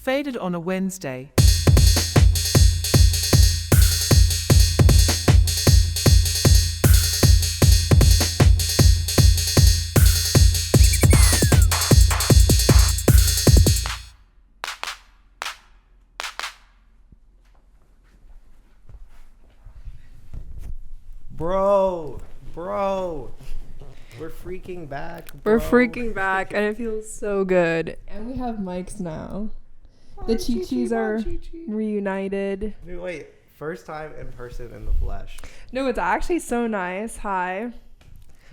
Faded on a Wednesday. Bro, we're freaking back, bro. We're freaking back, and it feels so good. And we have mics now. The Chi-Chis are reunited. Dude, wait, first time in person in the flesh. No, it's actually so nice. Hi.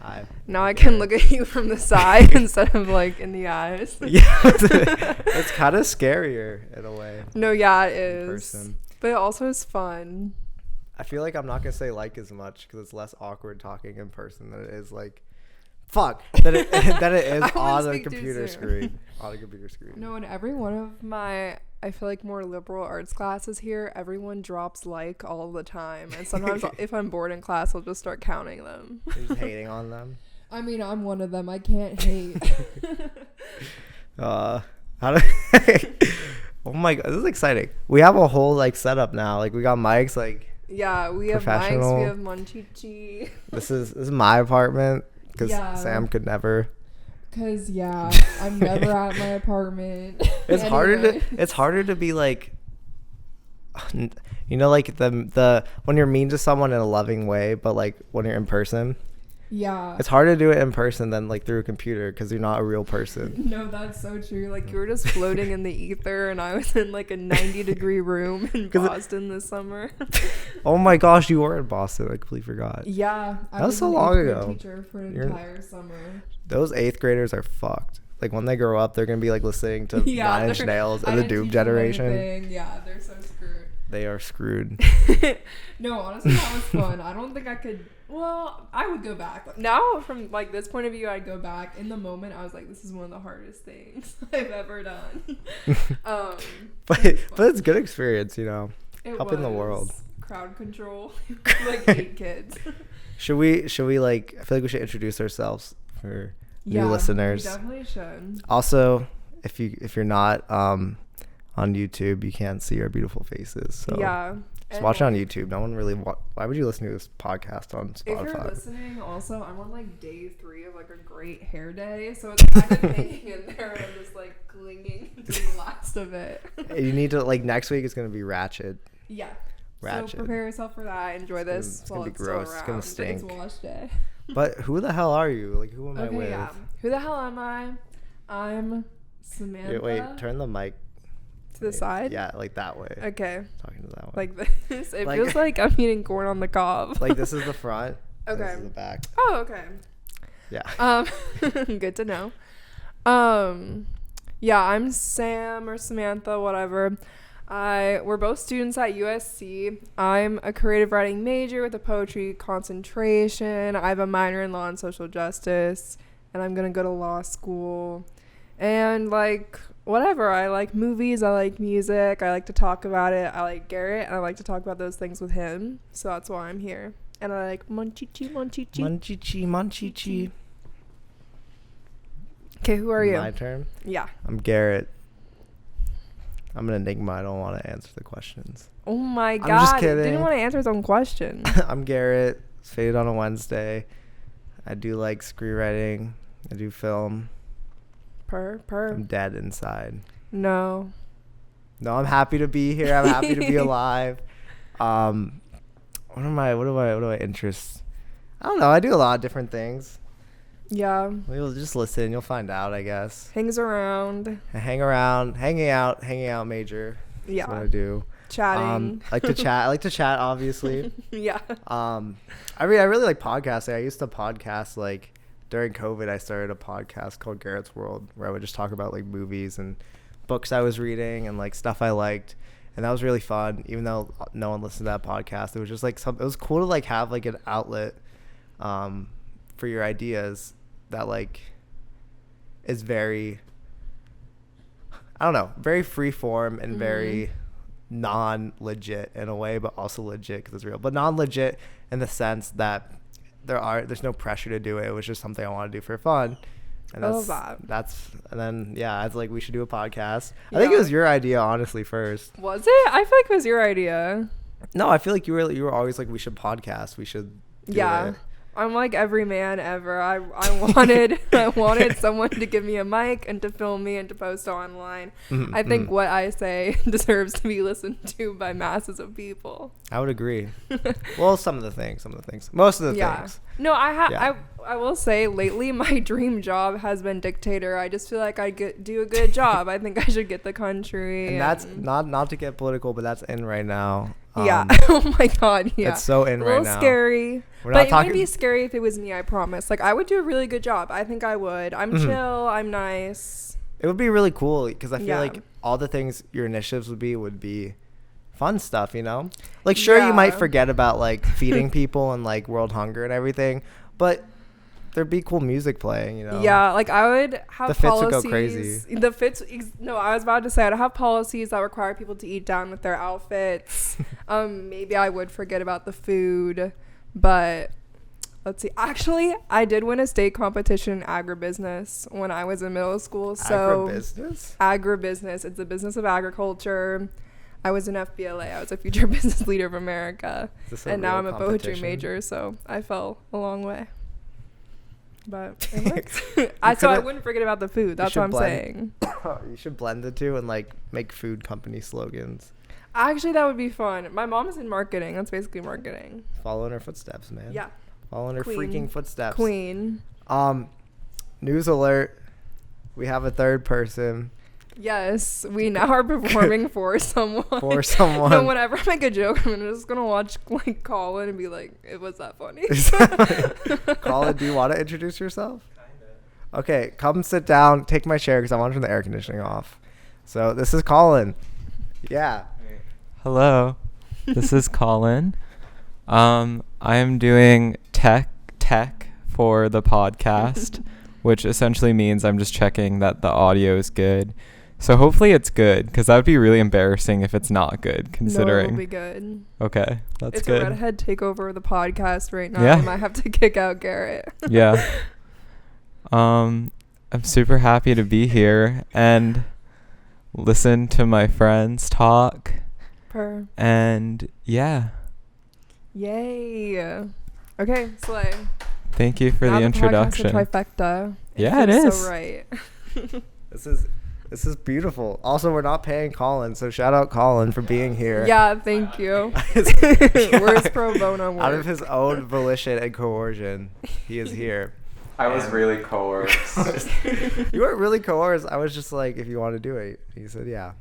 Hi. Now I can look at you from the side instead of like in the eyes. Yeah, it's kind of scarier in a way. No, yeah, it In is. person. But it also is fun. I feel like I'm not gonna say like as much because it's less awkward talking in person than it is like, than it is I wouldn't on a speak too computer soon. screen. On a computer screen. No, in every one of my, I feel like more liberal arts classes here, everyone drops like all the time. And sometimes if I'm bored in class, I'll just start counting them. You're just hating on them. I mean, I'm one of them. I can't hate. How do? Oh my god, this is exciting. We have a whole like setup now. Like we got mics. Like Yeah, we have mics. Professional. We have Munchichi. this is my apartment because Yeah. Sam could never. Cause yeah, I'm never at my apartment. It's Anyway. harder to be like, you know, like the when you're mean to someone in a loving way, but like when you're in person, Yeah. it's harder to do it in person than like through a computer because you're not a real person. No, that's so true. Like you were just floating in the ether, and I was in like a 90-degree room in 'Cause Boston this summer. Oh my gosh, you were in Boston. I completely forgot. Yeah, I That was so an long 8th grade ago. Teacher for an You're- entire summer. Those 8th graders are fucked. Like when they grow up, they're gonna be like listening to Yeah, Nine Inch they're- Nails I and the didn't Doom teach them Generation. anything. Yeah, they're so screwed. They are screwed. No, honestly, that was fun. I don't think I could. Well, I would go back. Now, from like this point of view, I'd go back. In the moment, I was like, "This is one of the hardest things I've ever done." But it's good experience, you know. It Up in the was world. crowd control, like 8 kids. Should we like? I feel like we should introduce ourselves for Yeah, new listeners. we definitely should. Also, if you're not on YouTube, you can't see our beautiful faces. So Yeah. just watch it on YouTube. No one really. Why would you listen to this podcast on If you're Spotify? listening, also, I'm on like day 3 of like a great hair day, so it's kind of hanging in there, and I'm just like clinging to the last of it. You need to like next week. It's gonna be ratchet. Yeah. Ratchet. So prepare yourself for that. Enjoy this. It's gonna while be still gross. It's gonna around. stink. It's wash day. But who the hell are you? Like who am I Okay, with? yeah. Who the hell am I? I'm Samantha. Wait, turn the mic to the side. Yeah, like that way. Okay. Talking to that one. Like this. It Like- feels like I'm eating corn on the cob. Like this is the front. and Okay. This is the back. Oh, okay. Yeah. Good to know. Yeah, I'm Sam or Samantha, whatever. We're both students at USC. I'm a creative writing major with a poetry concentration. I have a minor in law and social justice, and I'm gonna go to law school. And like whatever, I like movies, I like music, I like to talk about it. I like Garrett, and I like to talk about those things with him. So that's why I'm here. And I like Munchichi. Munchichi. Okay, who are you? My turn. Yeah. I'm Garrett. I'm an enigma. I don't want to answer the questions. Oh my god. I'm just kidding. Didn't want to answer his own question. I'm Garrett. It's Faded on a Wednesday. I do like screenwriting. I do film. I'm dead inside. No. No, I'm happy to be here. I'm happy to be alive. What do my interests? I don't know. I do a lot of different things. Yeah. You'll just listen. You'll find out, I guess. Hangs around. I hang around, hanging out major. Yeah. That's what I do. Chatting. I like to chat, obviously. Yeah. I really like podcasting. I used to podcast like during COVID. I started a podcast called Garrett's World where I would just talk about like movies and books I was reading and like stuff I liked. And that was really fun, even though no one listened to that podcast. It was just like it was cool to like have like an outlet for your ideas that like is very, I don't know, very free form and very non-legit in a way, but also legit because it's real. But non-legit in the sense that there's no pressure to do it. It was just something I want to do for fun. And I love that. And then I was like, we should do a podcast. I think it was your idea, honestly, first. Was it? I feel like it was your idea. No, I feel like you were always like, we should podcast. We should do it. I'm like every man ever. I wanted someone to give me a mic and to film me and to post online. I think what I say deserves to be listened to by masses of people. I would agree. Well, some of the things. Most of the things. No, I will say lately my dream job has been dictator. I just feel like I do a good job. I think I should get the country. And that's not to get political, but that's in right now. Oh my God. Yeah. It's so in right now. A little scary. But it wouldn't be scary if it was me, I promise. Like, I would do a really good job. I think I would. I'm chill. I'm nice. It would be really cool because I feel like all the things your initiatives would be fun stuff, you know? Like, sure, you might forget about, like, feeding people and, like, world hunger and everything, but there'd be cool music playing, you know? Yeah, like, I would have the fits would go crazy. The fits, no, I was about to say, I'd have policies that require people to eat down with their outfits. Maybe I would forget about the food, but let's see. Actually, I did win a state competition in agribusiness when I was in middle school. So agribusiness. It's the business of agriculture. I was an FBLA. I was a Future Business Leader of America. And now I'm a poetry major, so I fell a long way. But it works. So I wouldn't forget about the food. That's what I'm saying. You should blend the two and, like, make food company slogans. Actually, that would be fun. My mom is in marketing. That's basically marketing. Follow in her footsteps, man. Yeah. Follow in her freaking footsteps. Queen. News alert. We have a third person. Yes, we now are performing for someone. No, whenever I make a joke, I'm just gonna watch like Colin and be like, "It was that funny." Colin, do you want to introduce yourself? Kinda. Okay, come sit down. Take my chair because I want to turn the air conditioning off. So this is Colin. Yeah. Hello, this is Colin. I am doing tech for the podcast, which essentially means I'm just checking that the audio is good. So hopefully it's good, because that would be really embarrassing if it's not good, considering. No, it'll be good. Okay, that's it's good. It's a redhead takeover of the podcast right now. Yeah. I might have to kick out Garrett. Yeah. I'm super happy to be here and listen to my friends talk. And yeah. Yay. Okay, slay. Thank you for the introduction. The trifecta. Yeah, it is. So right. This is beautiful. Also, we're not paying Colin, so shout out Colin for being here. Yeah, thank you. Where's pro bono work? Out of his own volition and coercion, he is here. I was really coerced. You weren't really coerced. I was just like, if you want to do it. He said, yeah.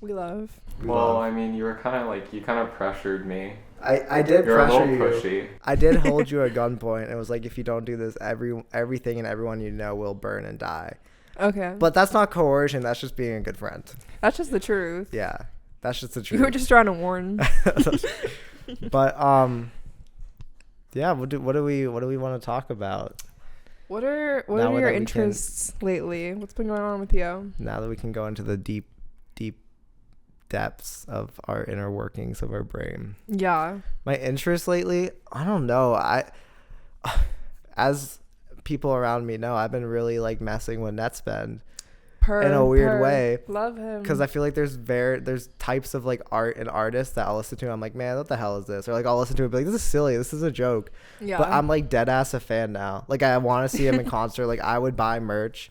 We love. I mean, you kind of pressured me. I did You're pressure a little you. Pushy. I did hold you at gunpoint. It was like, if you don't do this, everything and everyone you know will burn and die. Okay. But that's not coercion. That's just being a good friend. That's just the truth. Yeah, that's just the truth. You were just trying to warn. But yeah. What do we want to talk about? What are your interests lately? What's been going on with you? Now that we can go into the deep depths of our inner workings of our brain. Yeah. My interest lately, I don't know. As people around me know, I've been really like messing with Netspend in a weird way. Love him. Because I feel like there's types of like art and artists that I'll listen to. I'm like, man, what the hell is this? Or like I'll listen to it and be like, this is silly. This is a joke. Yeah. But I'm like dead ass a fan now. Like I want to see him in concert. Like I would buy merch.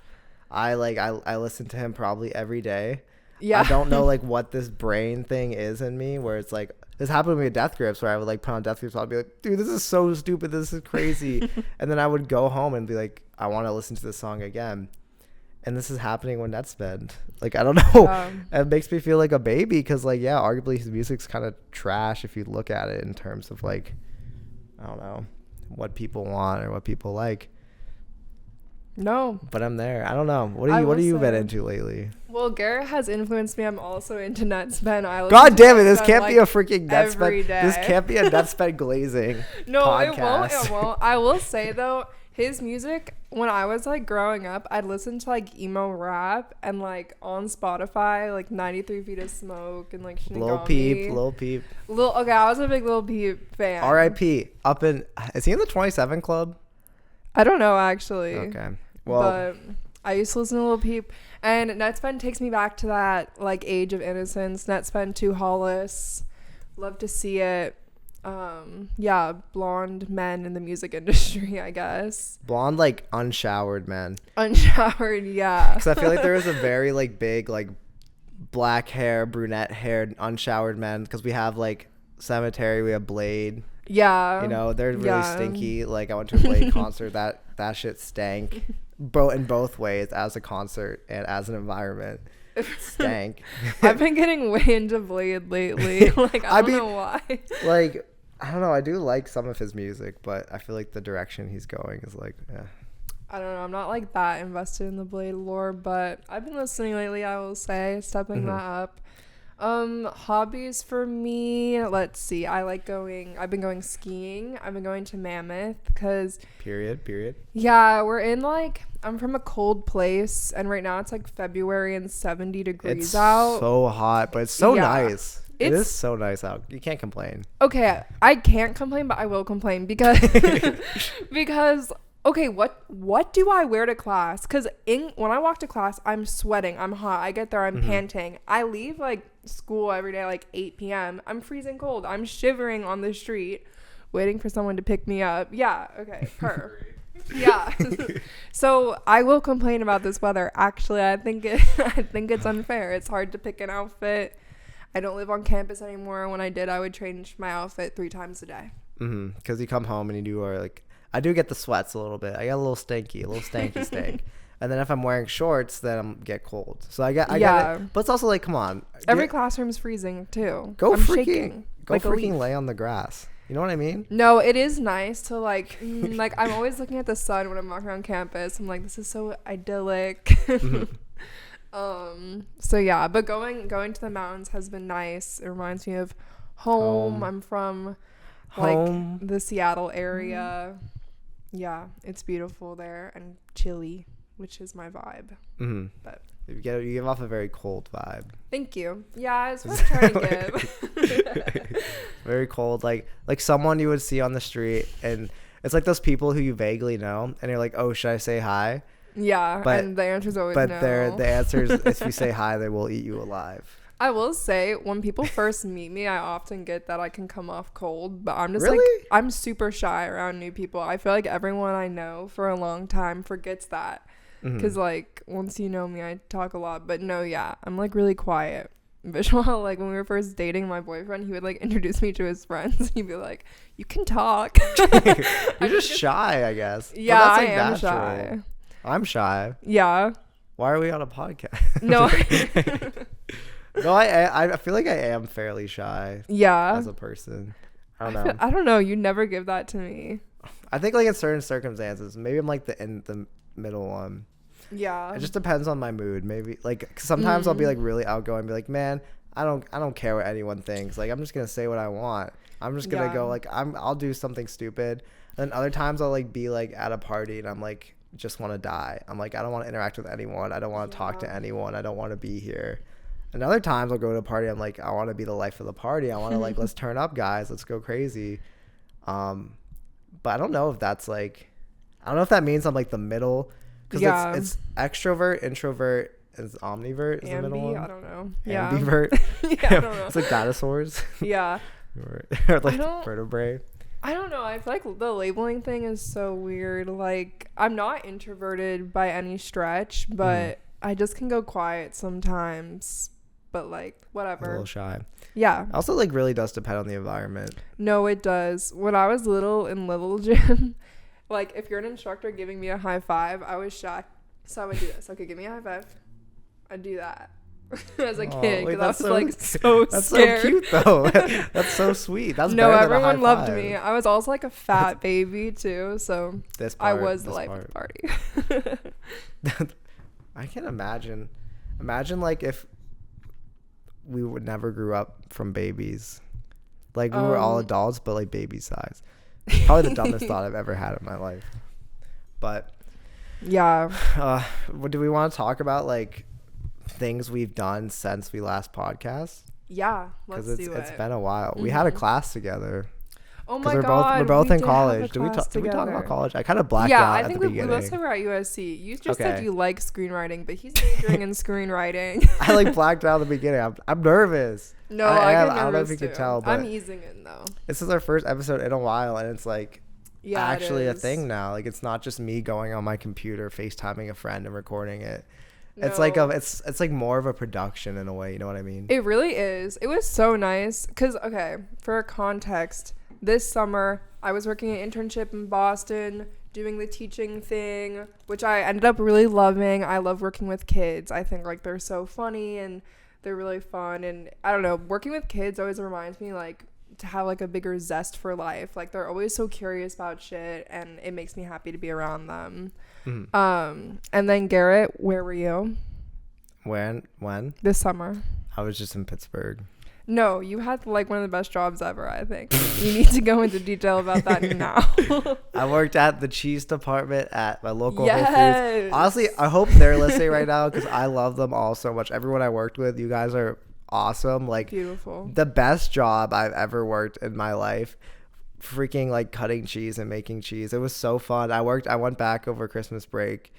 I listen to him probably every day. Yeah. I don't know like what this brain thing is in me where it's like, this happened to me with Death Grips where I would like put on Death Grips. I'd be like, dude, this is so stupid. This is crazy. And then I would go home and be like, I want to listen to this song again. And this is happening when Netspend. Like, I don't know. It makes me feel like a baby because like, yeah, arguably his music's kind of trash if you look at it in terms of like, I don't know, what people want or what people like. No. But I'm there. I don't know. What have you been into lately? Well, Garrett has influenced me. I'm also into Netspend. God damn it. This can't be a freaking Netspend. This can't be a Netspend glazing podcast. It won't. I will say, though, his music, when I was, like, growing up, I'd listen to, like, emo rap and, like, on Spotify, like, 93 Feet of Smoke and, like, Shinigami. Lil Peep. Okay, I was a big Lil Peep fan. R.I.P. Is he in the 27 Club? I don't know, actually. Okay. Well, but I used to listen to Lil Peep, and Netspend takes me back to that like age of innocence. Netspend 2 Hollis, love to see it. Yeah, blonde men in the music industry, I guess. blonde, like unshowered men. Unshowered, yeah. Because I feel like there is a very like big like black hair, brunette haired, unshowered men. Because we have like Cemetery, we have Blade. Yeah. You know, they're really Yeah. stinky. Like I went to a Blade concert. That shit stank. In both ways, as a concert and as an environment. Stank. I've been getting way into Blade lately. Like, I don't know why. Like, I don't know. I do like some of his music, but I feel like the direction he's going is like, I don't know. I'm not like that invested in the Blade lore, but I've been listening lately, I will say, stepping that up. Hobbies for me, let's see. I've been going skiing. I've been going to Mammoth because period. yeah, I'm from a cold place, and right now it's like February and 70 degrees It's out. so hot, but it's so Yeah. nice. It It's- is so nice out. You can't complain. Okay, I can't complain, but I will complain because okay, what do I wear to class? Because when I walk to class, I'm sweating, I'm hot. I get there, I'm panting. I leave like school every day like 8 p.m. I'm freezing cold. I'm shivering on the street, waiting for someone to pick me up. Yeah, okay, yeah. So I will complain about this weather. Actually, I think it's unfair. It's hard to pick an outfit. I don't live on campus anymore. When I did, I would change my outfit 3 times a day. Because you come home and you do like, I do get the sweats a little bit. I get a little stanky stank. And then if I'm wearing shorts, then I'm get cold. So I get it. But it's also like, come on. Every classroom's freezing too. Go I'm freaking shaking like a leaf. lay on the grass. You know what I mean? No, it is nice to like I'm always looking at the sun when I'm walking around campus. I'm like, this is so idyllic. So yeah, but going to the mountains has been nice. It reminds me of home. I'm from Home. like the Seattle area. Yeah, it's beautiful there and chilly, which is my vibe. But you give off a very cold vibe. thank you. Yeah, it's what I'm trying to give. Very cold, like someone you would see on the street, and it's like those people who you vaguely know, and you're like, oh, should I say hi? Yeah, But- and the answer's always But no. the answer is, if you say hi, they will eat you alive. I will say, when people first meet me, I often get that I can come off cold, but I'm just Really? like, I'm super shy around new people. I feel like everyone I know for a long time forgets that. Because, like, once you know me, I talk a lot. But no, yeah, I'm, like, really quiet. Visual, like, when we were first dating my boyfriend, he would, like, introduce me to his friends. He'd be like, you can talk. You're just shy, I guess. But Yeah, that's, I like, am natural. shy. I'm shy. Yeah. Why are we on a podcast? No. No, I feel like I am fairly shy Yeah. as a person. I don't know. I don't know. You never give that to me. I think like in certain circumstances, maybe I'm like in the middle one. Yeah. It just depends on my mood. Maybe like 'cause sometimes I'll be like really outgoing, and be like, man, I don't care what anyone thinks. Like I'm just gonna say what I want. I'm just gonna go like I'll do something stupid. And then other times I'll like be like at a party and I'm like just want to die. I'm like I don't want to interact with anyone. I don't want to talk to anyone. I don't want to be here. And other times I'll go to a party. I'm like I want to be the life of the party. I want to like let's turn up, guys. Let's go crazy. But I don't know if that's like I don't know if that means I'm like the middle. Because it's extrovert, introvert, and it's omnivert is the middle one. I don't know. Yeah. Ambivert. Yeah, I don't know. It's like dinosaurs. Yeah. or like vertebrae. I don't know. I feel like the labeling thing is so weird. Like, I'm not introverted by any stretch, but I just can go quiet sometimes. But, like, A whatever. little shy. Yeah. Also, like, really does depend on the environment. No, it does. When I was little in Little Gym, like, if you're an instructor giving me a high five, I was shy. So I would do this. Okay, give me a high five. I'd do that. As a kid, because I was like so that's scared. so cute though. That's so sweet. That's no, better than a everyone high loved five. me. I was also like a fat baby too, so This I part, was the this life part. of the party. I can't imagine. Imagine like if we would never grew up from babies. Like we were all adults, but like baby size. Probably the dumbest thought I've ever had in my life. But Yeah. what do we want to talk about? Like things we've done since we last podcast? Yeah. Let's do it. It's been a while. We had a class together. Oh my Because god, we're both we in did have a college. Did we class talk together. about college? I kind of blacked Yeah, out I at think the we beginning. mostly were at USC. You just Okay. said you like screenwriting, but he's majoring in screenwriting. I like blacked out at the beginning. I'm nervous. No, I am. am. I don't know if you too. could tell, but I'm easing in though. this is our first episode in a while, and it's like Yeah, actually it a is. thing now. Like it's not just me going on my computer, FaceTiming a friend and recording it. It's like it's like more of a production in a way. You know what I mean? It really is. It was so nice because, okay, for context, this summer I was working an internship in Boston doing the teaching thing, which I ended up really loving. I love working with kids. I think like they're so funny and they're really fun, and I don't know, working with kids always reminds me like to have like a bigger zest for life. Like they're always so curious about shit, and it makes me happy to be around them. And then Garrett, where were you When this summer? I was just in Pittsburgh. No, you had like one of the best jobs ever, I think. You need to go into detail about that now. I worked at the cheese department at my local Whole Yes. Foods. Honestly, I hope they're listening right now because I love them all so much. Everyone I worked with, you guys are awesome. Like Beautiful. the best job I've ever worked in my life. Freaking like cutting cheese and making cheese. It was so fun. I went back over Christmas break.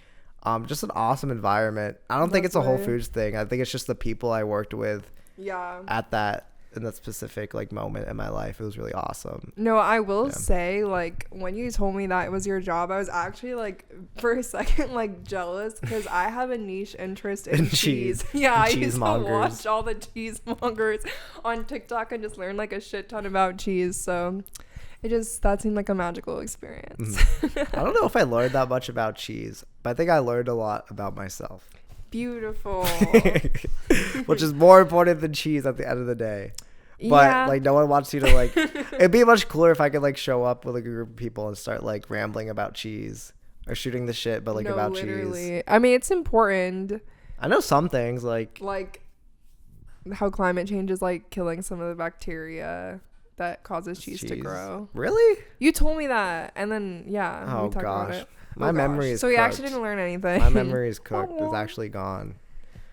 Just an awesome environment. I don't think it's a Whole Lovely. Foods thing. I think it's just the people I worked with Yeah. in that specific like moment in my life. It was really awesome. No, I will Yeah. say, like, when you told me that it was your job, I was actually, like, for a second, like, jealous because I have a niche interest in In cheese. cheese. Yeah, I used to Cheesemongers. watch all the cheesemongers on TikTok and just learn, like, a shit ton about cheese. So that seemed like a magical experience. I don't know if I learned that much about cheese, but I think I learned a lot about myself. Beautiful. Which is more important than cheese at the end of the day. But Yeah. like no one wants you to like it'd be much cooler if I could like show up with like a group of people and start like rambling about cheese or shooting the shit but like No, about literally. cheese. I mean, it's important. I know some things like How climate change is like killing some of the bacteria that causes cheese to grow. Really? You told me that, and then yeah, Oh we talked about gosh. it. My Oh, memory gosh. is So we actually cooked. didn't learn anything. My memory is cooked. It's actually gone.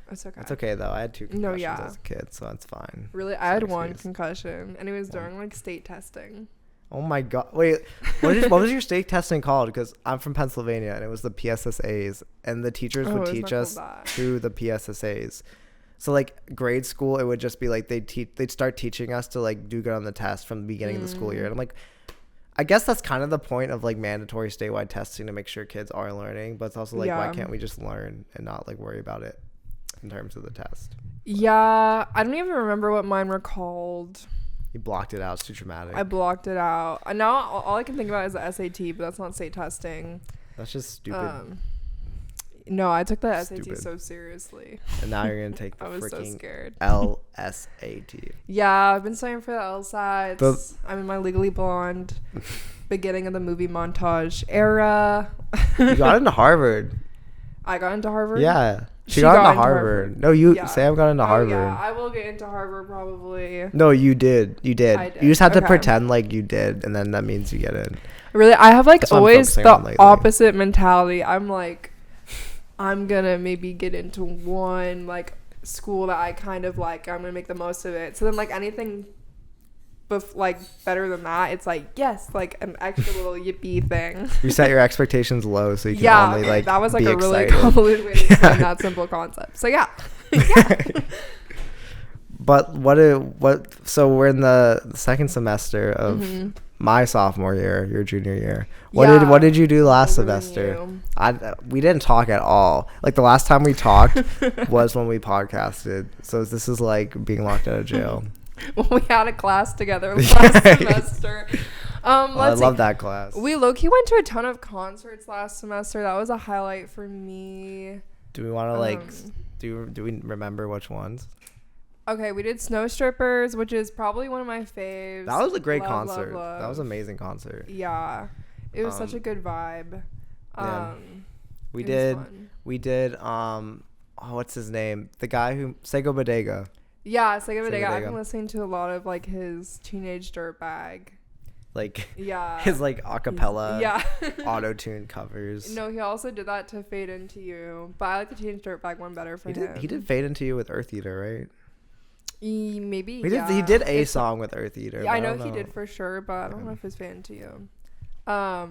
It's okay. It's okay though. I had 2 No, concussions yeah. as a kid, so it's fine. Really, I had one excuse. concussion, and it was during like state testing. Oh my god! Wait, what was your state testing called? Because I'm from Pennsylvania, and it was the PSSAs, and the teachers Oh, would it's teach not us called that. through the PSSAs. So like grade school, it would just be like they'd start teaching us to like do good on the test from the beginning of the school year, and I'm like, I guess that's kind of the point of like mandatory statewide testing to make sure kids are learning, but it's also like why Yeah. can't we just learn and not like worry about it in terms of the test? Yeah, I don't even remember what mine were called. You blocked it out. It's too traumatic. I blocked it out. And now all I can think about is the SAT, but that's not state testing. That's just stupid. No, I took the SAT Stupid. so seriously. And now you're gonna take the I was so freaking scared. LSAT. Yeah, I've been studying for the LSATs. The- I'm in my Legally Blonde beginning of the movie montage era. You got into Harvard. I got into Harvard. Yeah. She She got got into into Harvard. Harvard. No, you Yeah. Sam got into Oh, Harvard. yeah, I will get into Harvard probably. No, you did. You did. I did. You just have to Okay. pretend like you did, and then that means you get in. Really, I have like That's what I'm always focusing the on lately. opposite mentality. I'm like, I'm gonna maybe get into one like school that I kind of like. I'm gonna make the most of it. So then like anything like better than that, it's like yes, like an extra little yippee thing. You set your expectations low so you can Yeah, only okay, like that was like be a really excited. convoluted way to explain that simple concept. So yeah. But so we're in the second semester of my sophomore year, your junior year. What Yeah. did you do last Older than semester? you. We didn't talk at all. Like the last time we talked was when we podcasted. So this is like being locked out of jail. Well, we had a class together last semester. I love that class. We low-key went to a ton of concerts last semester. That was a highlight for me. Do we want to like Um, do we remember which ones? Okay, we did Snow Strippers, which is probably one of my faves. That was a great Love, concert. love, That was an love. amazing concert. Yeah. It was such a good vibe. yeah. We it was did fun. what's his name? The guy who Sego Bodega. Yeah, Sega Bodega. I've Bodega. been listening to a lot of like his Teenage Dirtbag. Like Yeah. his like acapella Yeah. auto-tune covers. No, he also did that to Fade Into You, but I like the Teenage Dirtbag one better for him. He did Fade Into You with Earth Eater, right? Maybe. He did a song with Earth Eater. Yeah, I know he did for sure, but I don't know if it's fan to you. So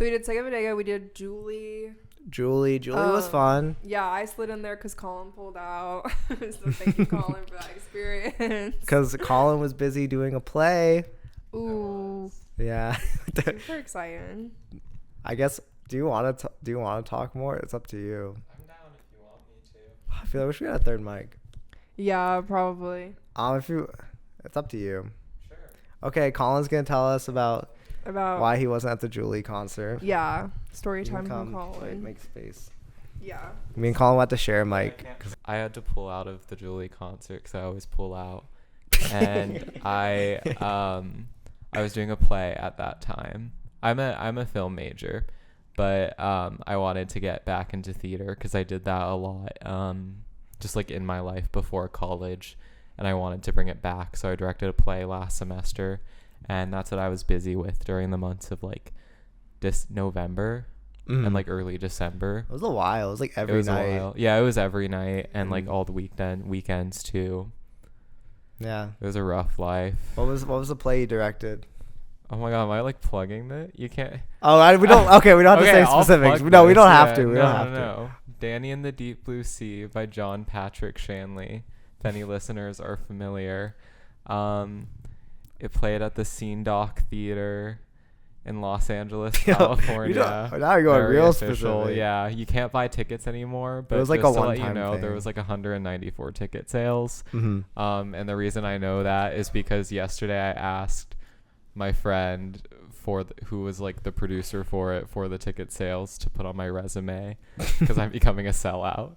we did Sega Bodega. We did Julie. Julie was fun. Yeah, I slid in there because Colin pulled out. So thank you, Colin, for that experience. Because Colin was busy doing a play. Ooh. Yeah. Super exciting. I guess. Do you want to talk more? It's up to you. I'm down if you want me to. I feel like we should get a third mic. Yeah, probably. It's up to you. Sure. Okay, Colin's gonna tell us about why he wasn't at the Julie concert. Yeah, story time come, from Colin. Make space. Yeah. Me and Colin went to share a mic. I had to pull out of the Julie concert because I always pull out, and I was doing a play at that time. I'm a film major, but I wanted to get back into theater because I did that a lot, just like in my life before college, and I wanted to bring it back. So I directed a play last semester, and that's what I was busy with during the months of like this November and like early December. It was a while. It was like every night. Yeah, it was every night and like all the weekends too. Yeah. It was a rough life. What was the play you directed? Oh my god, am I like plugging that? You can't. Oh, we don't. Okay, we don't have to say I'll specifics. plug No, we this, don't have yeah. to. We don't have to. Danny and the Deep Blue Sea by John Patrick Shanley. If any listeners are familiar, it played at the Scene Dock Theater in Los Angeles, California. Now you're going Very real official. specific. Yeah, you can't buy tickets anymore. But it was like just a to let you one-time know, thing. there was like 194 ticket sales. Mm-hmm. And the reason I know that is because yesterday I asked my friend who was like the producer for the ticket sales to put on my resume because I'm becoming a sellout.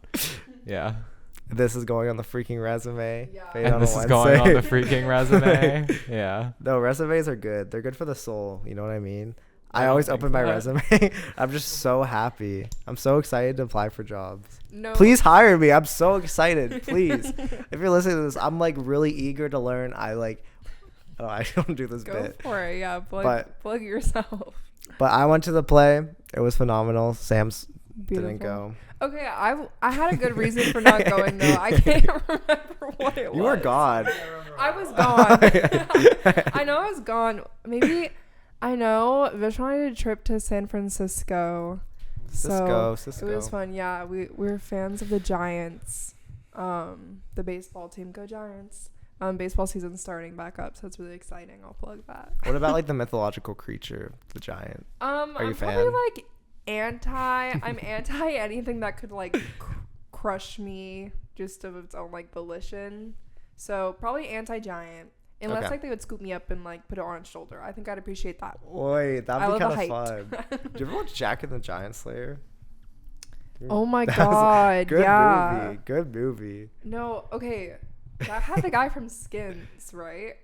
Yeah. This is going on the freaking resume. Yeah. And this is going on the freaking resume. Yeah. No, resumes are good. They're good for the soul. You know what I mean? I don't always think open my that. resume. I'm just so happy. I'm so excited to apply for jobs. No. Please hire me. I'm so excited. Please. If you're listening to this, I'm like really eager to learn. I don't do this Go bit. for it. Yeah. Plug yourself. But I went to the play. It was phenomenal. Sam's Beautiful. didn't go. Okay, I had a good reason for not going though. I can't remember what it was. You were gone. I was gone. I know I was gone. Maybe I know Vish wanted a trip to San Francisco. Cisco. It was fun. Yeah, we're fans of the Giants. The baseball team. Go Giants. Baseball season's starting back up, so it's really exciting. I'll plug that. What about like the mythological creature, the giant? Are you I'm probably like I'm anti anything that could like crush me just of its own like volition. So probably anti-giant. Unless like they would scoop me up and like put it on its shoulder. I think I'd appreciate that. Wait, that'd be kind of fun. Did you ever watch Jack and the Giant Slayer? Oh my god, yeah. Good movie. No, okay. That had the guy from Skins, right?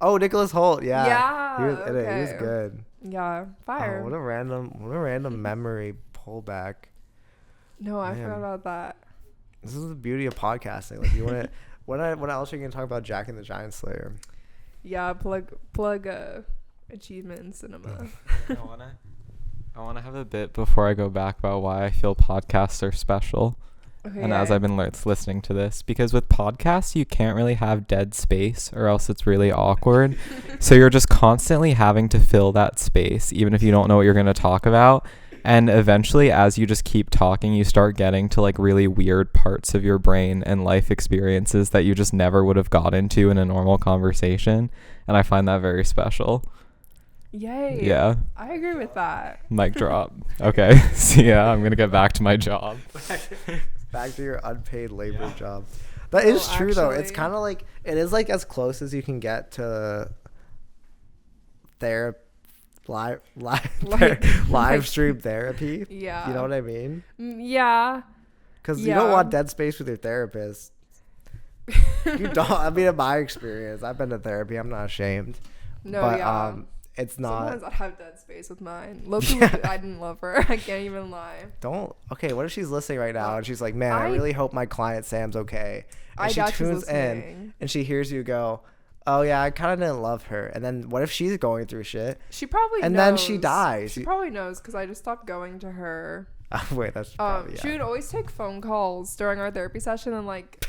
Oh, Nicholas Hoult, yeah. Yeah. He was good. Yeah, fire. Oh, what a random memory pullback. No, I forgot about that. This is the beauty of podcasting. Like you want to when else are you gonna talk about Jack and the Giant Slayer? Yeah, plug achievement in cinema. I wanna have a bit before I go back about why I feel podcasts are special. Okay, and as I've been listening to this, because with podcasts you can't really have dead space or else it's really awkward. So you're just constantly having to fill that space even if you don't know what you're going to talk about. And eventually as you just keep talking, you start getting to like really weird parts of your brain and life experiences that you just never would have got into in a normal conversation. And I find that very special. Yay. Yeah. I agree with that. Mic drop. Okay. So yeah, I'm going to get back to my job. Back to your unpaid labor job. That is true though. It's kind of like it is like as close as you can get to live stream therapy. Yeah. You know what I mean? Yeah. Because you don't want dead space with your therapist. You don't. I mean, in my experience, I've been to therapy. I'm not ashamed. No, but, it's not. Sometimes I have dead space with mine. I didn't love her. I can't even lie. Okay, what if she's listening right now and she's like, man, I really hope my client Sam's okay. And she tunes in and she hears you go, oh yeah, I kind of didn't love her. And then what if she's going through shit? She probably knows. And then she dies. She probably knows because I just stopped going to her. Wait, that's probably, She would always take phone calls during our therapy session and like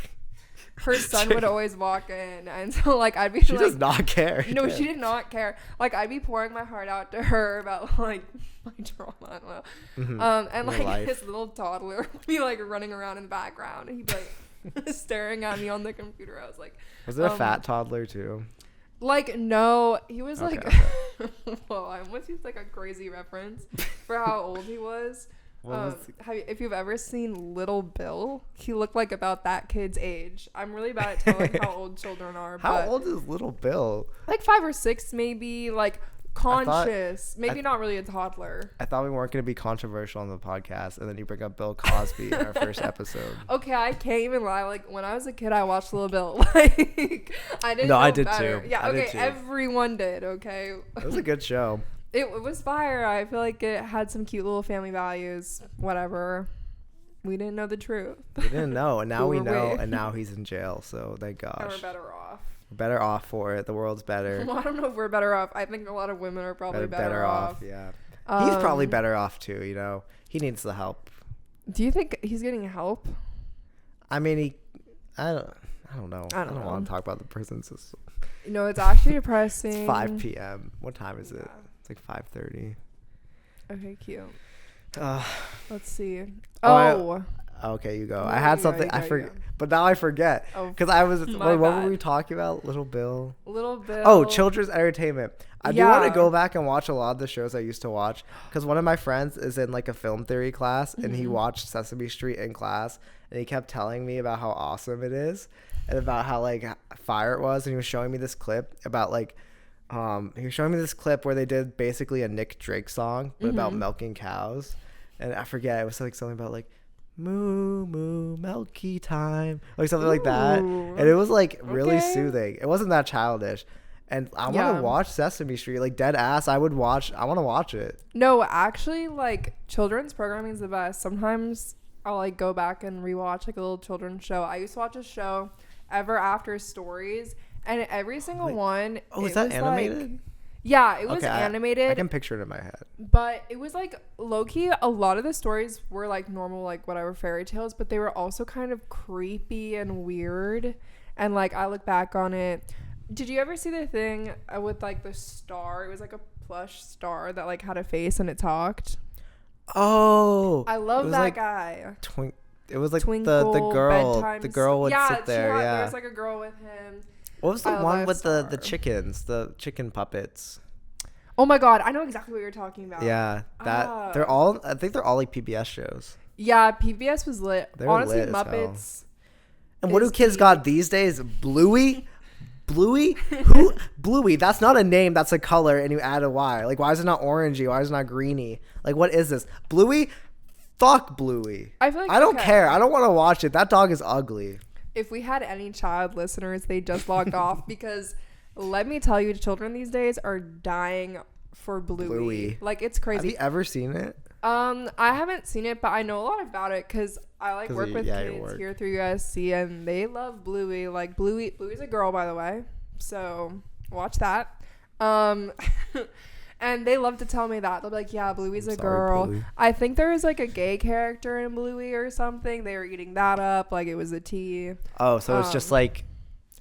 her son would always walk in, and so like I'd be She like, does not care. no, Damn. she did not care. Like I'd be pouring my heart out to her about like my trauma, I don't know. And Your like life. his little toddler would be like running around in the background, and he'd be like staring at me on the computer. I was like, Was it a fat toddler too? like no, he was Okay, like, well, I almost used like a crazy reference for how old he was. If you've ever seen Little Bill, he looked like about that kid's age. I'm really bad at telling how old children are. How but old is Little Bill? like 5 or 6, maybe. Like conscious, maybe not really a toddler. I thought we weren't going to be controversial on the podcast, and then you bring up Bill Cosby in our first episode. Okay, I can't even lie. Like when I was a kid, I watched Little Bill. Like I didn't. No, know I did better. too. Yeah. I did Okay. too. Everyone did. Okay. It was a good show. It was fire. I feel like it had some cute little family values. Whatever. We didn't know the truth. We didn't know, and now Who we were know, we? and now he's in jail. So thank And gosh. we're better off. We're better off for it. The world's better. Well, I don't know if we're better off. I think a lot of women are probably better off. Yeah. He's probably better off too. You know, he needs the help. Do you think he's getting help? I mean, I don't know. I don't know. want to talk about the prison system. No, it's actually depressing. It's 5 p.m. What time is it? Yeah. It's like 5:30. Okay, cute. Uh, Let's see. Oh, okay, you go. No, I had you go, something. you I go, you forget, go. but now I forget Oh, because I was. my What bad. were we talking about? Little Bill. Little Bill. Oh, children's entertainment. I do want to Yeah. go back and watch a lot of the shows I used to watch because one of my friends is in like a film theory class and he watched Sesame Street in class and he kept telling me about how awesome it is and about how like fire it was, and he was showing me this clip about like he was showing me this clip where they did basically a Nick Drake song but about milking cows, and I forget, it was like something about like moo moo milky time, like something like that, Ooh. and it was like really Okay. soothing. It wasn't that childish. And I want Yeah. to watch Sesame Street, like dead ass. I want to watch it. No, actually, like children's programming is the best. Sometimes I'll like go back and rewatch like a little children's show. I used to watch a show, Ever After Stories, and every single Wait. one. Oh, is it that was, animated? Like, yeah, it was Okay, animated. I can picture it in my head. But it was like low key. A lot of the stories were like normal, like whatever fairy tales, but they were also kind of creepy and weird. And like I look back on it. Did you ever see the thing with like the star? It was like a plush star that like had a face and it talked. Oh, I love it was that like guy. It was like Twinkle, the girl. bedtime The girl would sit there. Yeah. There was like a girl with him. What was the I one love with the Star. chickens? The chicken puppets. Oh my god, I know exactly what you're talking about. Yeah, that Ah. they're all. I think they're all like PBS shows. Yeah, PBS was lit. They were Honestly, lit as hell. Muppets. And what do is kids the- got these days? Bluey? Bluey? Who? Bluey. That's not a name. That's a color, and you add a Y. Like, why is it not orangey? Why is it not greeny? Like, what is this? Bluey? Fuck Bluey. I feel like I don't okay. care. I don't want to watch it. That dog is ugly. If we had any child listeners, they just logged off because let me tell you, children these days are dying for Bluey. Bluey. Like it's Have crazy. you ever seen it? I haven't seen it, but I know a lot about it because I like 'Cause work you- with yeah, you kids work. here through USC, and they love Bluey. Like Bluey's a girl, by the way, so watch that. And they love to tell me that. They'll be like, yeah, Bluey's I'm a sorry, girl. Bluey. I think there was like a gay character in Bluey or something. They were eating that up like it was a tea. Oh, so it's just like,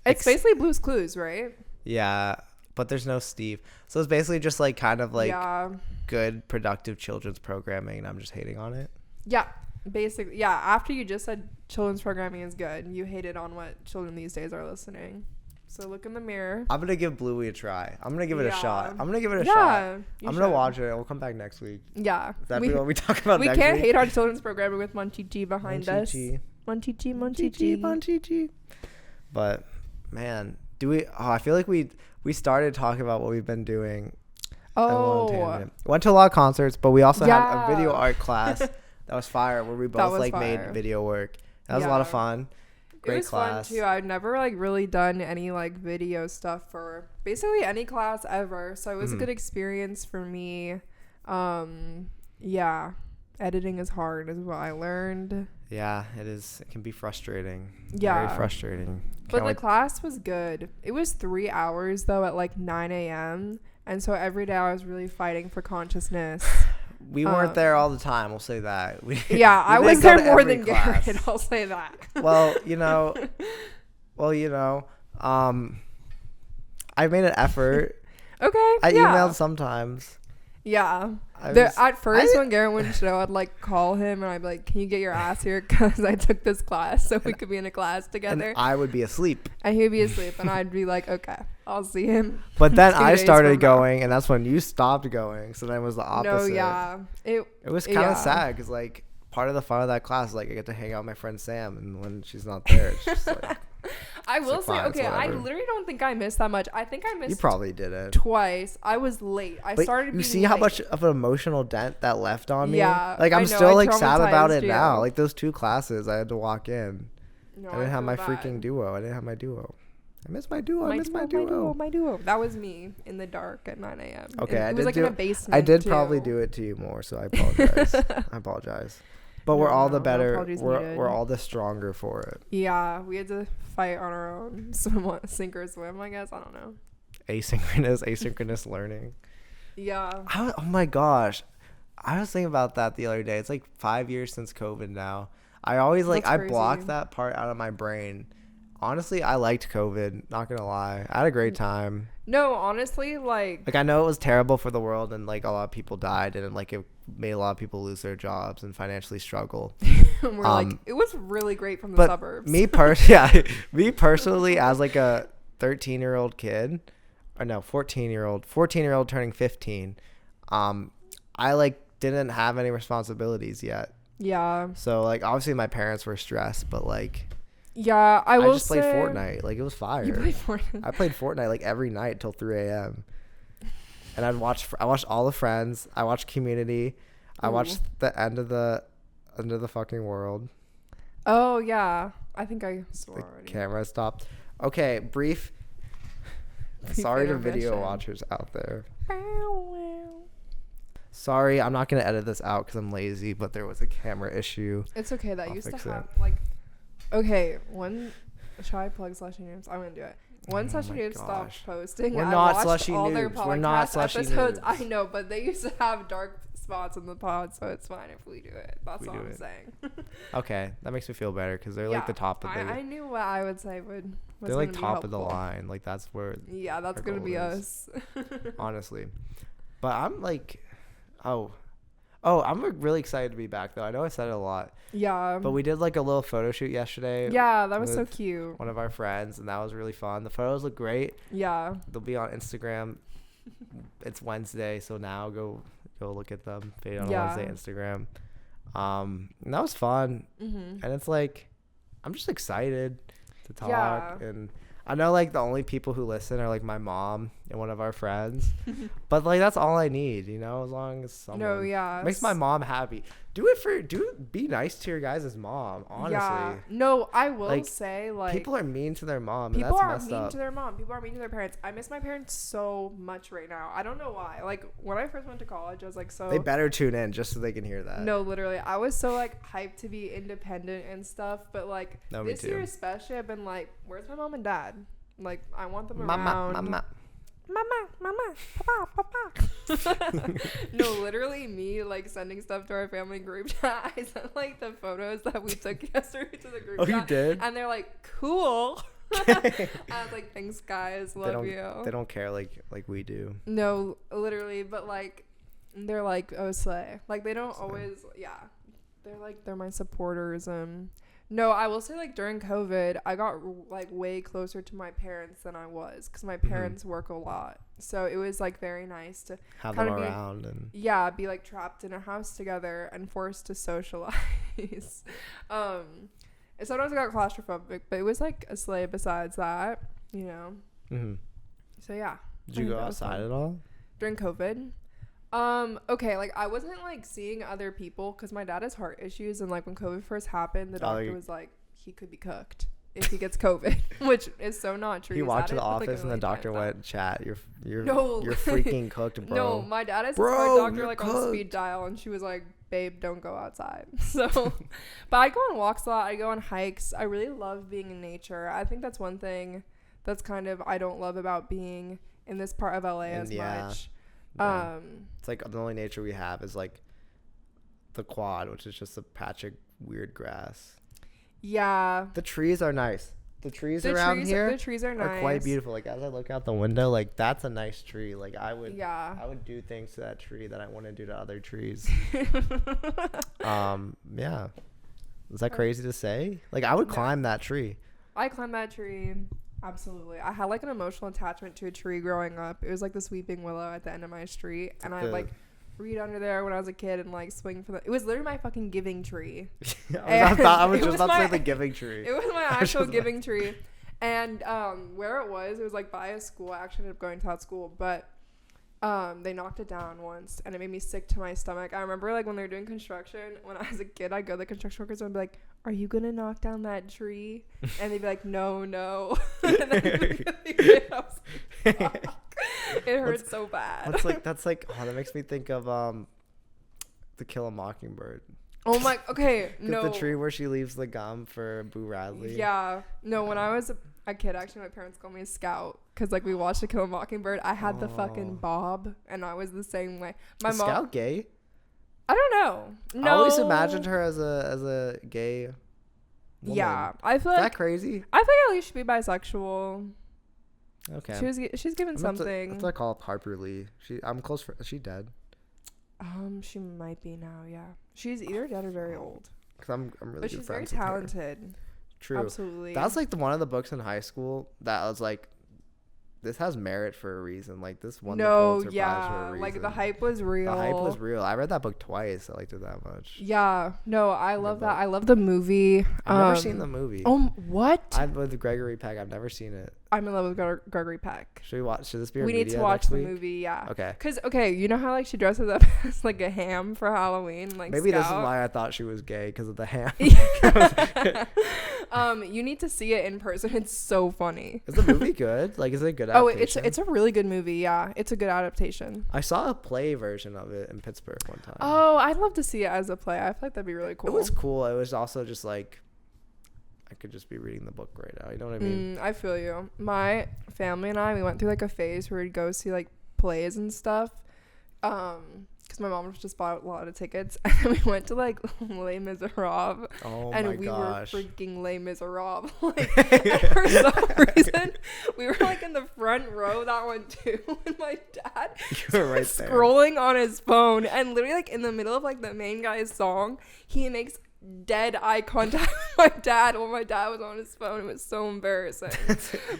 It's basically Blue's Clues, right? yeah, but there's no Steve. So it's basically just like kind of like yeah. good, productive children's programming, and I'm just hating on it. Yeah. Basically, yeah. After you just said children's programming is good, you hated on what children these days are listening. So look in the mirror. I'm gonna give Bluey a try. I'm gonna give it a shot. I'm gonna give it a Yeah, shot. you I'm gonna should. watch it, and we'll come back next week. Yeah. Is that what we talk about We next can't week? hate on children's programming with Monchichi behind us. Monchichi. Monchichi, Monchichi, Monchichi. Monchichi. But man, do we? Oh, I feel like we started talking about what we've been doing. and went on a Oh, tangent. Went to a lot of concerts, but we also had a video Yeah. art class that was fire, where we both was like fire. made video work. That was a lot of Yeah. fun. Great it was class. fun too. I'd never like really done any like video stuff for basically any class ever, so it was a good experience for me. Yeah, editing is hard is what I learned. Yeah, it is. It can be frustrating. Yeah. Very frustrating. But Can't the wait- class was good. It was 3 hours though at like 9 a.m. And so every day I was really fighting for consciousness. we weren't there all the time. We'll say that. We, Yeah, we I didn't was go there to more every than class. Garrett. I'll say that. Well, you know, Well, I made an effort. Okay. I yeah. emailed sometimes. Yeah. I At first, when Garrett wouldn't show, I'd like call him and I'd be like, "Can you get your ass here? Because I took this class, so we could be in a class together." And I would be asleep. And he'd be asleep, and I'd be like, "Okay, I'll see him." But then 2 I days started from now. going, and that's when you stopped going. So then it was the opposite. No, yeah. It was kind of sad because like part of the fun of that class is like I get to hang out with my friend Sam, and when she's not there, it's just like. I will like, say, fine, it's okay, I whatever. literally don't think I missed that much. I think I missed You probably didn't. twice. I was late. I But started. you being see how late. much of an emotional dent that left on me? Yeah, Like I I'm know, still I like sad about traumatized it you. now. Like those 2 classes I had to walk in. No, I didn't have feel my bad. freaking duo. I didn't have my duo. I miss my duo. I miss my My duo. duo. That was me in the dark at 9 a.m. Okay, it I was did like do in a it. basement. I did too. probably do it to you more, so I apologize. I apologize. But we're all the No better. apologies We're needed. all the stronger for it. Yeah, we had to fight on our own. Sink or swim, I guess. I don't know. Asynchronous learning. Yeah. Oh my gosh, I was thinking about that the other day. It's like 5 years since COVID now. I always That's I crazy. blocked that part out of my brain. Honestly, I liked COVID. Not gonna lie, I had a great time. No, honestly, like Like I know it was terrible for the world and like a lot of people died and like it made a lot of people lose their jobs and financially struggle. we're like, it was really great from the But suburbs. me personally, as like a 13-year-old kid, or no, 14-year-old turning 15, I like didn't have any responsibilities yet. Yeah. So like obviously my parents were stressed, but like Yeah, I will just played say- Fortnite. Like it was fire. You played Fortnite. I played Fortnite like every night till 3 a.m. And I watched all the Friends. I watched Community. I watched the end of the fucking world. Oh yeah, I think I saw The already. camera stopped. Okay, brief. Sorry to video intermission. watchers out there. Sorry, I'm not gonna edit this out because I'm lazy. But there was a camera issue. It's okay. That I'll used to fix it. have like. Okay, when should I plug Slushy Noobs? I'm gonna do it. When Slushy my Noobs stopped gosh. posting, We're I not watched Slushy all their Noobs. We're not podcast Slushy episodes. Noobs. I know, but they used to have dark spots in the pod, so it's fine if we do it. That's We all do I'm it. saying. Okay, that makes me feel better because they're like the top of the. I knew what I would say was They're like gonna be top of the helpful. line. Like that's where Yeah, that's our gonna goal be is. us. honestly. But I'm like, I'm really excited to be back though. I know I said it a lot, Yeah. but we did like a little photo shoot yesterday. Yeah, that was so with cute. One of our friends, and that was really fun. The photos look great. Yeah. They'll be on Instagram. It's Wednesday, so now go look at them. Fade on Yeah. a Wednesday Instagram. And that was fun. Mhm. And it's like, I'm just excited to talk. Yeah. And I know like the only people who listen are like my mom and one of our friends, but like that's all I need, as long as someone. No, yeah. Makes my mom happy. Be nice to your guys' mom. Honestly, Yeah. No, I will Like, say like people are mean to their mom. And people that's are messed mean up. to their mom. People are mean to their parents. I miss my parents so much right now. I don't know why. Like when I first went to college, I was like so. They better tune in just so they can hear that. No, literally, I was so like hyped to be independent and stuff. But like No, me this year too. especially, I've been like, where's my mom and dad? Like I want them Mama, around. mama. Mama, papa. No, literally me like sending stuff to our family group chat. I sent like the photos that we took yesterday to the group Oh, chat. you did? And they're like, cool. I was like, thanks guys, love you. They don't care like we do. No, literally, but like they're like, oh slay. Like they don't Slay. always they're my supporters. No, I will say like during COVID, I got like way closer to my parents than I was because my parents work a lot. So it was like very nice to Have them kinda be- around and be like trapped in a house together and forced to socialize. And sometimes I got claustrophobic, but it was like a sleigh besides that, Mhm. So yeah. Did I you think go that was outside fun. at all? During COVID? Okay, like I wasn't like seeing other people because my dad has heart issues, and like when COVID first happened, the doctor was like, he could be cooked if he gets COVID, which is so not true. He He's walked had to the it with, like, office a and the really doctor bad went, "Chat, you're No. freaking cooked, bro." No, my dad has Bro, my doctor you're like on cooked. speed dial, and she was like, "Babe, don't go outside." So, but I go on walks a lot. I go on hikes. I really love being in nature. I think that's one thing that's kind of I don't love about being in this part of LA as much. Yeah. It's like the only nature we have is like the quad, which is just a patch of weird grass. Yeah. The trees are nice. the trees around here the trees are nice. are quite beautiful. Like as I look out the window, like that's a nice tree. Like I would do things to that tree that I want to do to other trees. Yeah. Is that crazy to say? Like I would climb that tree. I climbed that tree. Absolutely. I had like an emotional attachment to a tree growing up. It was like this weeping willow at the end of my street, and I like read under there when I was a kid and like swing for the. It was literally my fucking giving tree. I was just about to say the giving tree. It was my actual giving tree, and where it was like by a school. I actually ended up going to that school, but they knocked it down once, and it made me sick to my stomach. I remember like when they were doing construction when I was a kid, I'd go to the construction workers and I'd be like, "Are you gonna knock down that tree?" And they'd be like, "No." And then I was like, fuck. It hurts so bad. That's like oh, that makes me think of To Kill a Mockingbird. Oh my, okay, no. The tree where she leaves the gum for Boo Radley. Yeah, no. When I was a kid, actually, my parents called me a scout because like we watched To Kill a Mockingbird. I had the fucking bob, and I was the same way. My mom. Scout gay? I don't know. No. I always imagined her as a gay woman. Yeah, I feel like. Is that crazy? I think at least she'd be bisexual. Okay. She's given something. That's what I call Harper Lee. I'm close for. Is she dead? She might be now. Yeah, she's either dead or very old. Cause I'm really. But good she's very friends with her. talented. True. Absolutely. That's like one of the books in high school that I was like, this has merit for a reason. Like this won the Pulitzer Prize for a reason. Like the hype was real. The hype was real. I read that book twice. I liked it that much. Yeah. No, I love that. I love the movie. I've never seen the movie. Oh, what? I'm with Gregory Peck. I've never seen it. I'm in love with Gregory Peck. Should we watch? Should this be our We need to watch the movie. Yeah. Okay. Cause you know how like she dresses up as like a ham for Halloween, like maybe Scout? This is why I thought she was gay because of the ham. You need to see it in person. It's so funny. Is the movie good? Like, is it a good adaptation? It's a really good movie. Yeah, it's a good adaptation. I saw a play version of it in Pittsburgh one time. Oh, I'd love to see it as a play. I feel like that'd be really cool. It was cool. It was also just like I could just be reading the book right now. You know what I mean? I feel you. My family and I, we went through like a phase where we'd go see like plays and stuff. Because my mom just bought a lot of tickets, and then we went to like Les Miserables. Oh and my we gosh. were freaking Les Miserables. Like, and for some reason, we were like in the front row that one too, and my dad You were right there. scrolling on his phone, and literally like in the middle of like the main guy's song, he makes dead eye contact with my dad while my dad was on his phone. It was so embarrassing.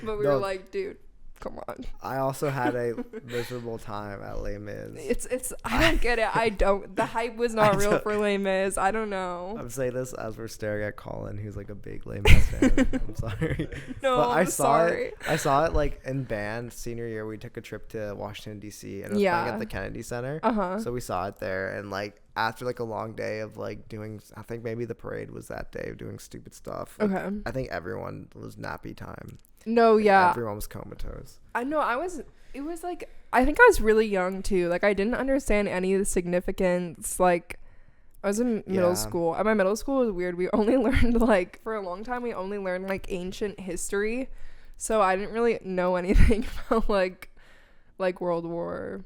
But we were like, dude, come on. I also had a miserable time at Les Mis. It's I don't get it. The hype was not real for Les Mis. I don't know. I'm saying this as we're staring at Colin, who's like a big Les Mis fan. I'm sorry. No, but I'm sorry. I saw it like in band senior year. We took a trip to Washington D.C. and it was playing at the Kennedy Center. So we saw it there, and like after like a long day of like doing, I think maybe the parade was that day of doing stupid stuff. Like, Okay. I think everyone was nappy time. No, yeah. Everyone was comatose. I know. It was like, I think I was really young too. Like I didn't understand any of the significance. Like I was in middle school. At my middle school, it was weird. We only learned like, for a long time, we only learned like ancient history. So I didn't really know anything about like World War.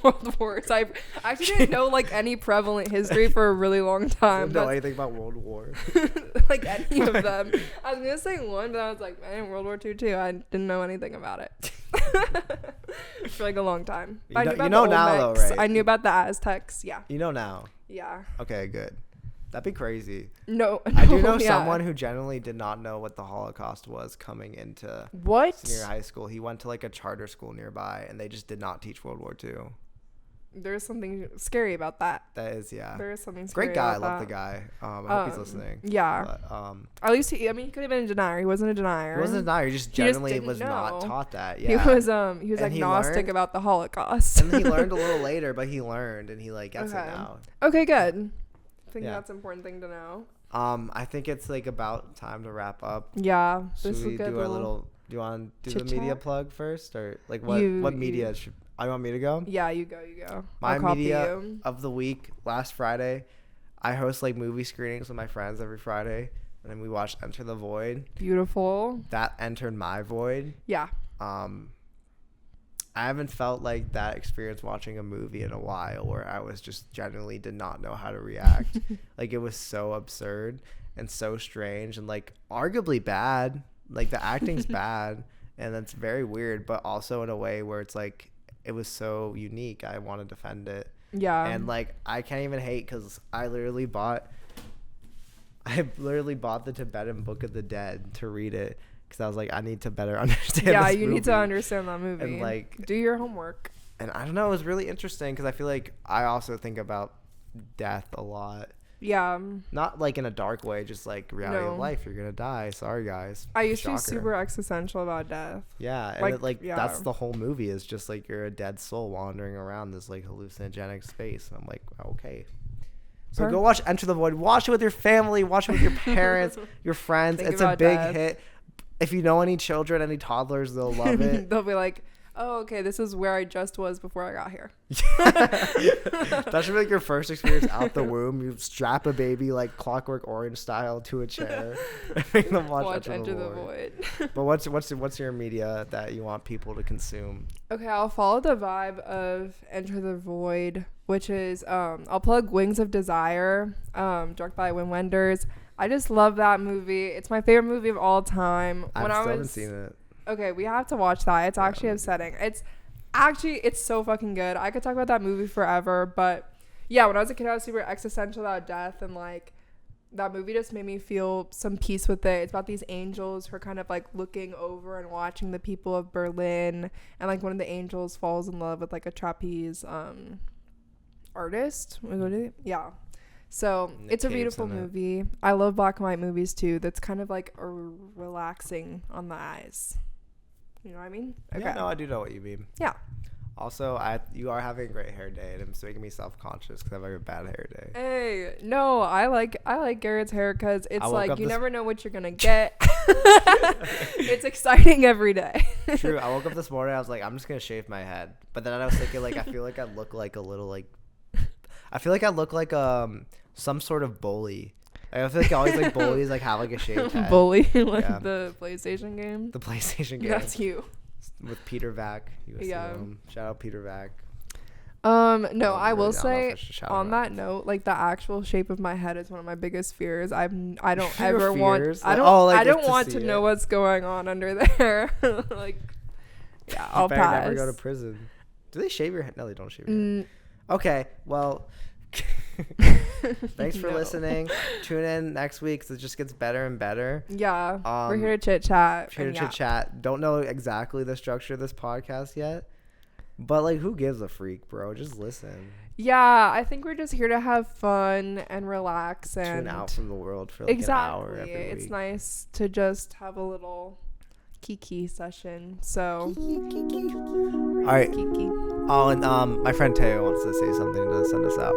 World Wars. I actually didn't know like any prevalent history for a really long time. I didn't know anything about World War. Like any of them. I was gonna say one, but I was like, man, World War II too. I didn't know anything about it for like a long time. You know now though, right? I knew about the Aztecs. Yeah. You know now. Yeah. Okay, good. That'd be crazy. No, I do know someone who genuinely did not know what the Holocaust was coming into senior high school. He went to like a charter school nearby, and they just did not teach World War II. There's something scary about that. That is, yeah. There is something scary great guy. about I love that. the guy. I hope he's listening. Yeah. But, at least he could have been a denier. He wasn't a denier. He wasn't a denier. He just genuinely was not taught that. Yeah. He was agnostic about the Holocaust. And he learned a little later, but he learned, and he like gets it now. Okay, good. I think that's an important thing to know. I think it's like about time to wrap up. Yeah. Should we do our little? Do you want to do the media plug first, or like what media should? You want me to go? Yeah, you go. My media of the week last Friday, I host like movie screenings with my friends every Friday, and then we watched Enter the Void. Beautiful. That entered my void. Yeah. I haven't felt like that experience watching a movie in a while, where I was just genuinely did not know how to react. Like it was so absurd, and so strange and like arguably bad. Like the acting's bad and that's very weird, but also in a way where it's like it was so unique. I want to defend it. Yeah. And like I can't even hate because I literally bought the Tibetan Book of the Dead to read it because I was like, I need to better understand. Yeah, this you movie. need to understand that movie. And like, do your homework. And I don't know, it was really interesting because I feel like I also think about death a lot. Yeah. Not like in a dark way, just like reality of No. life. You're gonna die. Sorry, guys. I used to be Shocker. super existential about death. Yeah, and Yeah. that's the whole movie is just like you're a dead soul wandering around this like hallucinogenic space. And I'm like, okay. So go watch Enter the Void. Watch it with your family. Watch it with your parents, your friends. Think It's a about big death. hit. If you know any children, any toddlers, they'll love it. They'll be like, oh, okay, this is where I just was before I got here. That should be like your first experience out the womb. You strap a baby like Clockwork Orange style to a chair and make them watch Enter the Void. But what's your media that you want people to consume? Okay, I'll follow the vibe of Enter the Void, which is I'll plug Wings of Desire, directed by Wim Wenders. I just love that movie. It's my favorite movie of all time. I still haven't seen it. Okay, we have to watch that. It's actually upsetting. It's so fucking good. I could talk about that movie forever, but yeah, when I was a kid, I was super existential about death, and like that movie just made me feel some peace with it. It's about these angels who are kind of like looking over and watching the people of Berlin, and like one of the angels falls in love with like a trapeze artist. Yeah. So Nick it's a Cave's beautiful in it. movie. I love black and white movies too. That's kind of like relaxing on the eyes. You know what I mean? Okay. Yeah, no, I do know what you mean. Yeah. Also, you are having a great hair day, and it's making me self-conscious because I have like a bad hair day. Hey, no, I like Garrett's hair because it's like you never know what you're gonna get. It's exciting every day. True. I woke up this morning. I was like, I'm just gonna shave my head, but then I was thinking like I feel like I look like a little like. I feel like I look like some sort of bully. I feel like always like bullies like have like a shaved head. Bully, like Yeah. the PlayStation game. The PlayStation game. That's you. With Peter Vack. Yeah. Shout out Peter Vack. No, I will really don't know say if I should shout on him that note, like the actual shape of my head is one of my biggest fears. I don't Your ever want. fears? I Like, don't. oh, like, I don't to want see to it. know what's going on under there. Like, yeah, I'll You better pass. never go to prison. Do they shave your head? No, they don't shave your head. Mm, Okay, well, thanks for No. listening. Tune in next week 'cause it just gets better and better. yeah, we're Um, here to chit chat. Here to chit chat. Don't know exactly the structure of this podcast yet, but like, who gives a freak, bro? Just listen. Yeah, I think we're just here to have fun and relax and Tune out from the world for like an hour exactly. every It's week. nice to just have a little kiki session. So All right. kiki. Oh, and my friend Teo wants to say something to send us out.